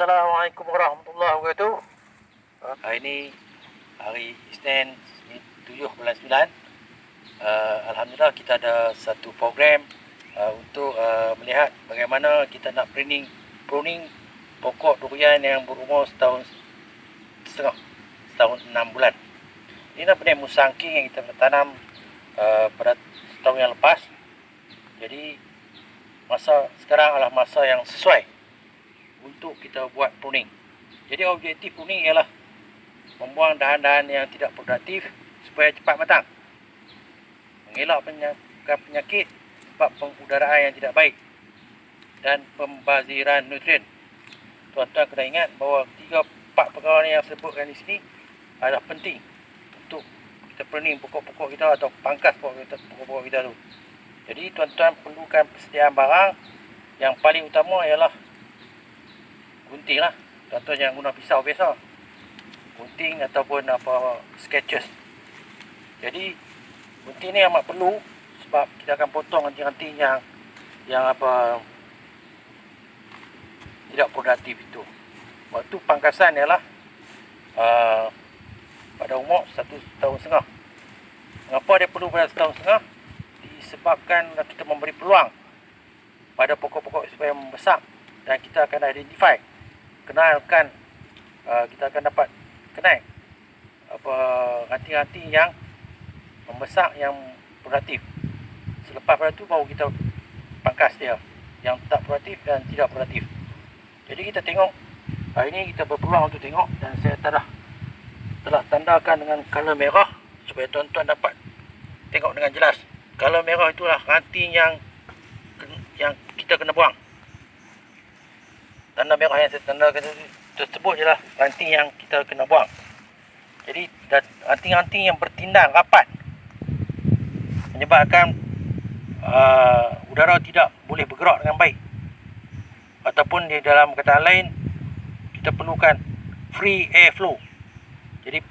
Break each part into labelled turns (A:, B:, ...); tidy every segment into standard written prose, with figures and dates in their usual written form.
A: Assalamualaikum warahmatullahi wabarakatuh. Hari ini hari Isnin 7 bulan 9. Alhamdulillah kita ada satu program untuk melihat bagaimana kita nak pruning pokok durian yang berumur setahun setengah, setahun 6 bulan. Ini adalah benih musangking yang kita tanam pada setahun yang lepas. Jadi masa sekarang adalah masa yang sesuai untuk kita buat pruning. Jadi objektif pruning ialah membuang dahan-dahan yang tidak produktif supaya cepat matang, mengelak penyakit sebab pengudaraan yang tidak baik, dan pembaziran nutrien. Tuan-tuan kena ingat bahawa 3-4 perkara yang saya sebutkan di sini adalah penting untuk kita pruning pokok-pokok kita atau pangkas pokok-pokok kita tu. Jadi tuan-tuan perlukan persediaan barang. Yang paling utama ialah gunting lah. Tuan-tuan jangan guna pisau biasa, gunting ataupun sketches. Jadi gunting ni amat perlu sebab kita akan potong ranting-ranting yang tidak produktif itu. Waktu pangkasan ialah pada umur 1,5 tahun. Mengapa dia perlu pada 1,5 tahun? Disebabkan kita memberi peluang pada pokok-pokok supaya membesar, dan kita akan kenalkan, kita akan dapat kenal ranting-ranting yang membesar yang produktif. Selepas pada tu baru kita pangkas dia yang tak produktif dan tidak produktif. Jadi kita tengok hari ini, kita berpeluang untuk tengok, dan saya telah tandakan dengan color merah supaya tuan-tuan dapat tengok dengan jelas. Color merah itulah ranting yang kita kena buang. Tanda merah yang saya tandakan tersebut ialah ranting yang kita kena buang. Jadi ranting-ranting yang bertindang rapat menyebabkan udara tidak boleh bergerak dengan baik, ataupun di dalam kataan lain kita perlukan free air flow. Jadi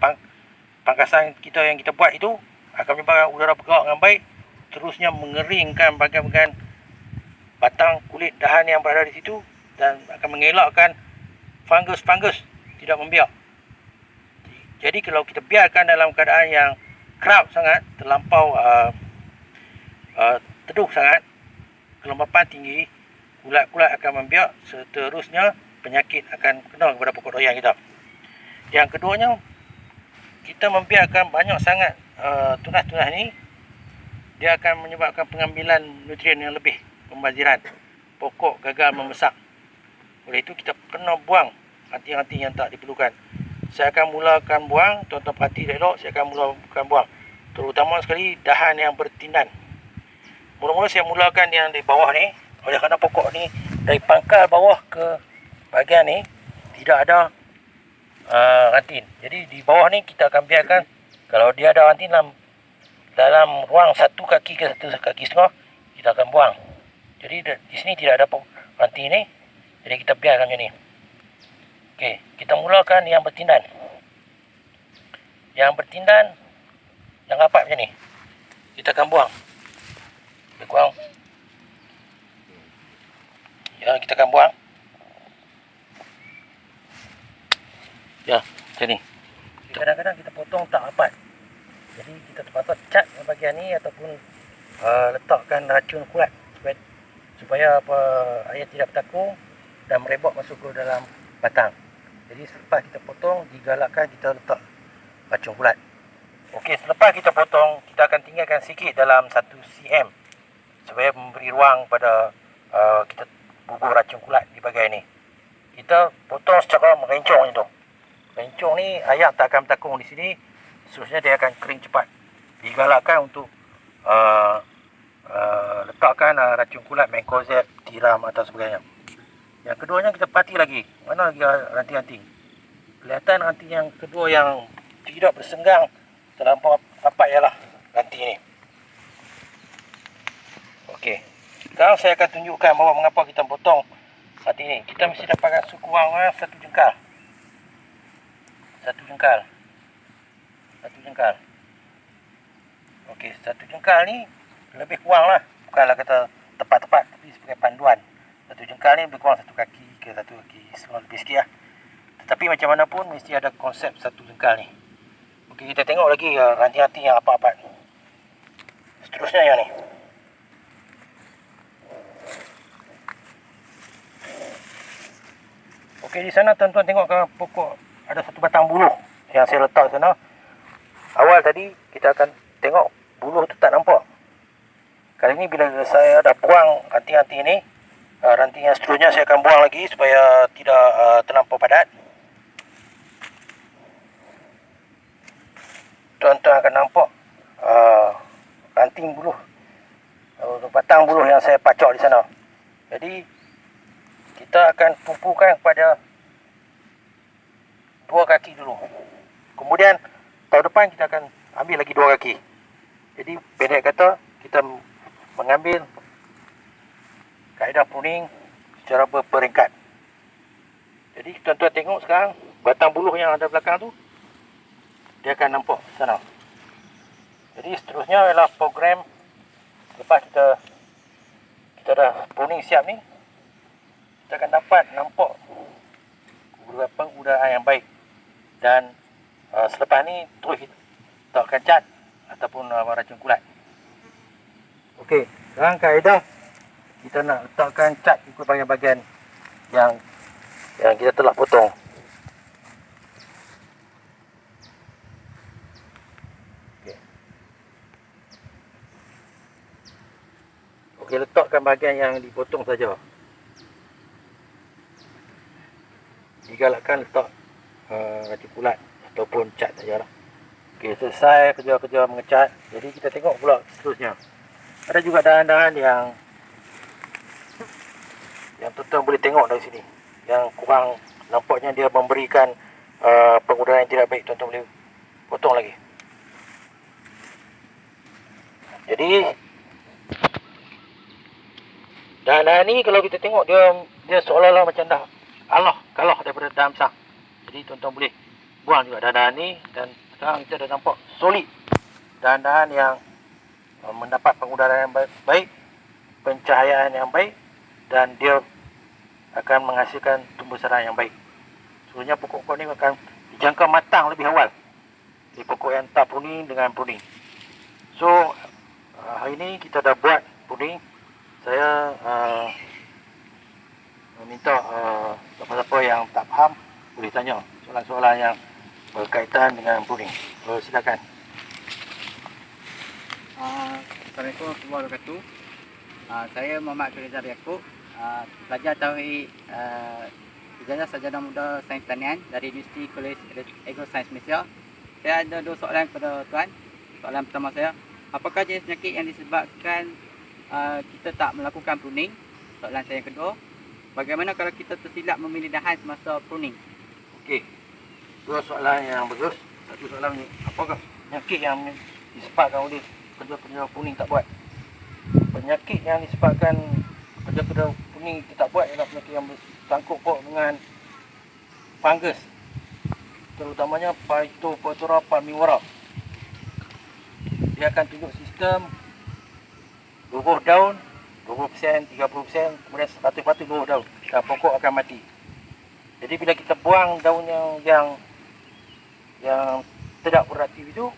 A: pangkasan kita yang kita buat itu akan menyebabkan udara bergerak dengan baik, terusnya mengeringkan bahagian-bahagian batang kulit dahan yang berada di situ, dan akan mengelakkan fungus tidak membiak. Jadi kalau kita biarkan dalam keadaan yang crowd sangat, terlampau teduh sangat, kelembapan tinggi, kulat-kulat akan membiak, seterusnya penyakit akan kena kepada pokok durian kita. Yang keduanya, kita membiarkan banyak sangat tunas-tunas ni, dia akan menyebabkan pengambilan nutrien yang lebih, pembaziran, pokok gagal membesar. Oleh itu kita kena buang ranting-ranting yang tak diperlukan. Saya akan mulakan buang, tuan-tuan perhati elok, saya akan mulakan buang, terutama sekali dahan yang bertindan. Mula-mula saya mulakan yang di bawah ni, oleh kerana pokok ni dari pangkal bawah ke bahagian ni tidak ada ranting. Jadi di bawah ni kita akan biarkan, kalau dia ada ranting dalam ruang 1 kaki ke 1,5 kaki, kita akan buang. Jadi di sini tidak ada ranting ni, jadi kita biarkan macam ni. Okey, kita mulakan yang bertindan. Yang bertindan yang rapat macam ni, kita akan buang. Lebih kurang. Ya, kita akan buang. Ya, macam ni. Kadang-kadang kita potong tak rapat. Jadi kita terpaksa cat bahagian ni ataupun letakkan racun kuat supaya air tidak bertakung dan merebak masuk ke dalam batang. Jadi selepas kita potong, digalakkan kita letak racun kulat. Okey, selepas kita potong, kita akan tinggalkan sikit dalam 1 cm supaya memberi ruang pada kita bubur racun kulat di bahagian ni. Kita potong secara merencong macam tu. Rencong ni air tak akan bertakung di sini, seterusnya dia akan kering cepat. Digalakkan untuk letakkan racun kulat, mancozeb, tiram atau sebagainya. Yang keduanya, kita perhati lagi mana lagi ranting-ranting. Kelihatan ranting yang kedua yang tidak bersenggang terlampau rapat ialah ranting ni. Okey, sekarang saya akan tunjukkan bahawa mengapa kita potong ranting ni. Kita mesti dapatkan sekurang-kurangnya 1 jengkal. 1 jengkal. Okey, 1 jengkal ni lebih kurang lah, bukanlah kata tepat-tepat, tapi sebagai panduan. 1 jengkal ni lebih kurang 1 kaki ke satu kaki seluar lebih sikit lah. Tetapi macam mana pun mesti ada konsep satu jengkal ni. Okey, kita tengok lagi ranting-ranting yang apa-apa. Seterusnya yang ni. Okey, di sana tuan-tuan tengok ke pokok ada satu batang buluh yang saya letak sana. Awal tadi kita akan tengok buluh tu tak nampak. Kali ni bila saya dah buang ranting-ranting ni, ranting yang seterusnya saya akan buang lagi supaya tidak terlampau padat. Tuan-tuan akan nampak ranting buluh, batang buluh yang saya pacak di sana. Jadi kita akan tumpukan kepada 2 kaki dulu. Kemudian tahun depan kita akan ambil lagi 2 kaki. Jadi pendek kata, kita mengambil kaedah pruning secara berperingkat. Jadi tuan-tuan tengok sekarang batang buluh yang ada belakang tu, dia akan nampak sana. Jadi seterusnya ialah program lepas kita dah pruning siap ni, kita akan dapat nampak beberapa udara yang baik. Dan selepas ni terus letakkan cat ataupun racun kulat. Okey, sekarang kaedah kita nak letakkan cat ikut bahagian-bahagian yang kita telah potong. Okey, letakkan bahagian yang dipotong saja. Digalakkan letak racun kulat ataupun cat sajalah. Okey, selesai kerja-kerja mengecat. Jadi kita tengok pula seterusnya. Ada juga dahan-dahan yang tuan-tuan boleh tengok dari sini, yang kurang nampaknya dia memberikan pengudaraan yang tidak baik. Tuan-tuan boleh potong lagi. Jadi dahan-dahan ni kalau kita tengok dia seolah-olah macam dah kalah daripada dahan besar. Jadi tuan-tuan boleh buang juga dahan-dahan ni. Dan sekarang kita dah nampak solid dahan-dahan yang mendapat pengudaraan yang baik, pencahayaan yang baik, dan dia akan menghasilkan tumbuh sarang yang baik. Sebenarnya pokok-pokok ni akan dijangka matang lebih awal di pokok yang tak pruning dengan pruning. So hari ni kita dah buat pruning. Saya minta siapa-siapa yang tak faham boleh tanya soalan-soalan yang berkaitan dengan pruning. Silakan.
B: Assalamualaikum warahmatullahi wabarakatuh. Saya Muhammad Rizal Yaakob, pelajar Tauhid Ijazah Sarjana Muda Sains Pertanian dari Universiti Kolej Agro Sains Malaysia. Saya ada 2 soalan kepada tuan. Soalan pertama saya, apakah jenis penyakit yang disebabkan kita tak melakukan pruning? Soalan saya yang kedua, bagaimana kalau kita tersilap memilih dahan semasa pruning?
A: Okey, 2 soalan yang bagus. Satu soalan ni, apakah penyakit yang disebabkan oleh kerja-kerja pruning tak buat? Penyakit yang disebabkan kerja-kerja pruning kita tak buat ialah penyakit yang bersangkut dengan fungus, terutamanya Phytophthora palmivora. Dia akan tunjuk sistem luruh daun 20%, 30%, kemudian 100% luruh daun dan pokok akan mati. Jadi bila kita buang daun yang tidak produktif itu,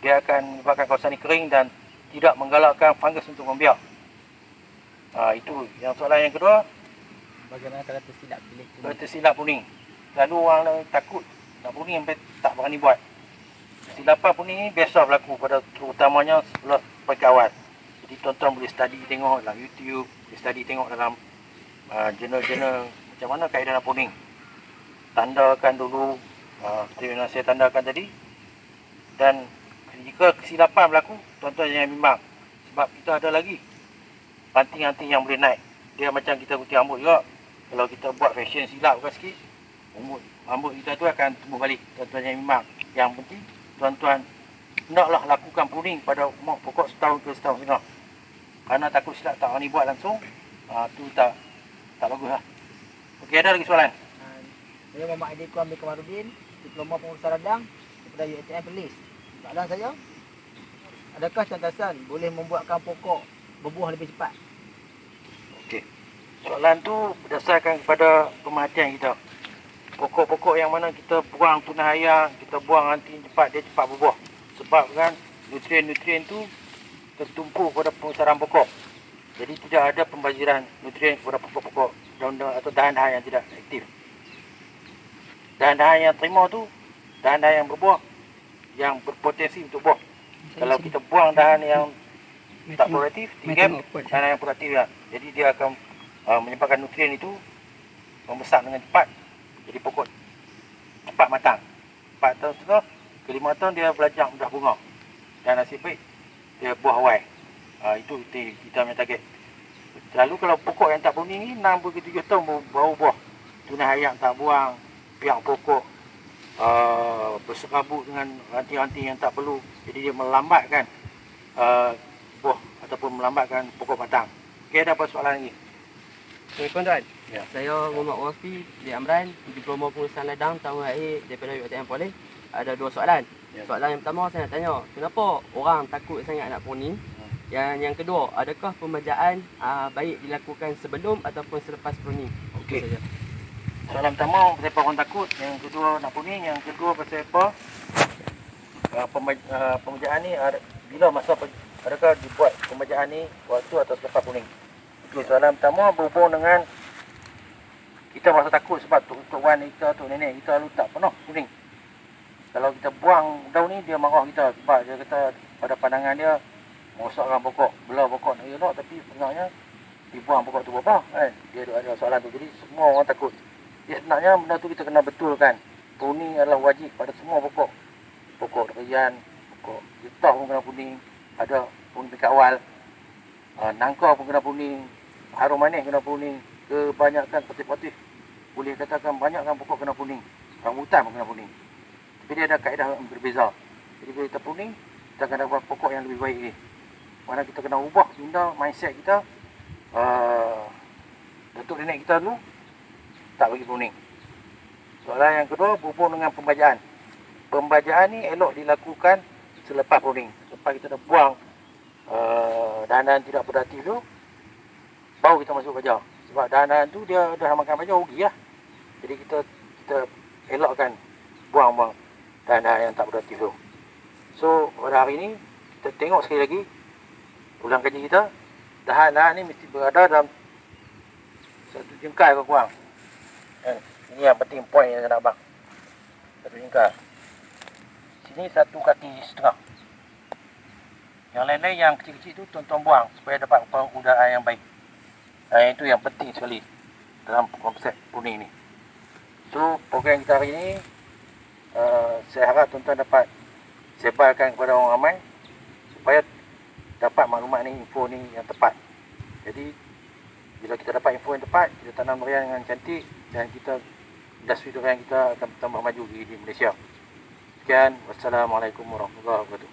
A: dia akan menyebabkan kawasan ini kering dan tidak menggalakkan fungus untuk membiak. Itu yang soalan yang kedua.
B: Bagaimana kalau tersilap pilih pruning?
A: Kalau tersilap pruning, lalu orang takut nak pruning sampai tak berani buat. Kesilapan pruning ni biasa berlaku pada terutamanya sebelah pagi awal. Jadi tuan-tuan boleh study tengok dalam YouTube, boleh study tengok dalam jurnal-jurnal macam mana kaedah pruning. Tandakan dulu seperti yang saya tandakan tadi. Dan jika kesilapan berlaku, tuan-tuan jangan bimbang. Sebab kita ada lagi ranting-ranting yang boleh naik. Dia macam kita gunting rambut juga. Kalau kita buat fashion silap ke sikit, rambut kita tu akan tumbuh balik. Tuan-tuan jangan bimbang. Yang penting tuan-tuan naklah lakukan pruning pada umur pokok setahun ke setahun setengah. Kerana takut silap tak berani buat langsung, tu tak bagus lah. Okey, ada lagi soalan?
B: Saya Muhammad Aidil Kuamil Kamarudin, Diploma Pengurusan Radang daripada UiTM Perlis. Soalan saya, adakah cantasan boleh membuatkan pokok berbuah lebih cepat?
A: Okey. Soalan tu berdasarkan kepada pemerhatian kita. Pokok-pokok yang mana kita buang tunah air, kita buang nanti cepat dia cepat berbuah. Sebab kan nutrien-nutrien tu tertumpu pada pembesaran pokok. Jadi tidak ada pembaziran nutrien kepada pokok-pokok daun-daun atau dahan-dahan yang tidak aktif. Dahan-dahan yang terima tu dahan-dahan yang berbuah, yang berpotensi untuk buah. Kalau kita buang dahan yang tak produktif, tinggal dahan yang produktif lah. Jadi dia akan menyebabkan nutrien itu membesar dengan cepat. Jadi pokok cepat matang. 4 tahun setengah ke 5 tahun dia belajar dah bunga. Dan nasib baik dia buah awal. Itu kita punya target. Lalu kalau pokok yang tak beruning ni 6 ke 7 tahun baru buah. Tunah air tak buang, pihak pokok berserabut dengan ranting-ranting yang tak perlu. Jadi dia melambatkan buah ataupun melambatkan pokok matang. Okey, ada apa soalan lagi?
C: Assalamualaikum Tuan.
A: Ya.
C: Saya Muhammad Wafi bin Amran, Diploma Pengurusan Ladang tahun akhir daripada UiTM Poly. Ada 2 soalan.
A: Ya.
C: Soalan yang pertama saya nak tanya, kenapa orang takut sangat nak pruning? Yang kedua, adakah pembajaan baik dilakukan sebelum ataupun selepas pruning?
A: Okey.
C: Itu saja.
A: Soalan pertama, pasal apa orang takut. Yang kedua, nak pruning. Yang kedua, pasal apa pembajaan ni bila masa adakah dibuat pembajaan ni waktu atau selepas pruning? Okey, soalan pertama berhubung dengan kita merasa takut sebab tok wan kita, tok nenek kita lalu tak pernah pruning. Kalau kita buang daun ni, dia marah kita sebab dia kata pada pandangan dia merosakkan pokok, belah pokok nak elok, tapi sebenarnya dibuang pokok tu berapa kan? Dia ada soalan tu. Jadi semua orang takut. Dia sebenarnya benda tu kita kena betulkan. Pruning adalah wajib pada semua pokok. Pokok durian, pokok getah pun kena pruning. Ada pruning tingkat awal. Nangka pun kena pruning. Harum manis kena pruning. Kebanyakan potif-potif, boleh katakan banyakkan pokok kena pruning. Rambutan pun kena pruning. Tapi dia ada kaedah yang berbeza. Jadi bila kita pruning, kita akan dapat pokok yang lebih baik lagi. Mana kita kena ubah benda mindset kita. Datuk nenek kita dulu tak bagi pruning. Soalan yang kedua berhubung dengan pembajaan. Pembajaan ni elok dilakukan selepas pruning. Lepas kita dah buang dahan-dahan tidak produktif tu, baru kita masuk baja. Sebab dahan-dahan tu dia dah makan baja, rugi lah. Jadi kita elokkan buang-buang dahan-dahan yang tak produktif tu. So pada hari ni kita tengok sekali lagi ulang kaji kita. Dahan-dahan ni mesti berada dalam satu jengkal ke kurang. Ini yang penting, poin yang saya nak abang. Satu jengkal. Sini 1 kaki setengah. Yang lain-lain yang kecil-kecil tu tuan-tuan buang supaya dapat udara yang baik. Itu yang penting sekali dalam konsep pruning ni. So program kita hari ni saya harap tuan-tuan dapat sebarkan kepada orang ramai supaya dapat maklumat ni, info ni yang tepat. Jadi bila kita dapat info yang tepat, kita tanam durian dengan cantik dan kita industri durian kita akan tambah maju di Malaysia. Sekian, wassalamualaikum warahmatullahi wabarakatuh.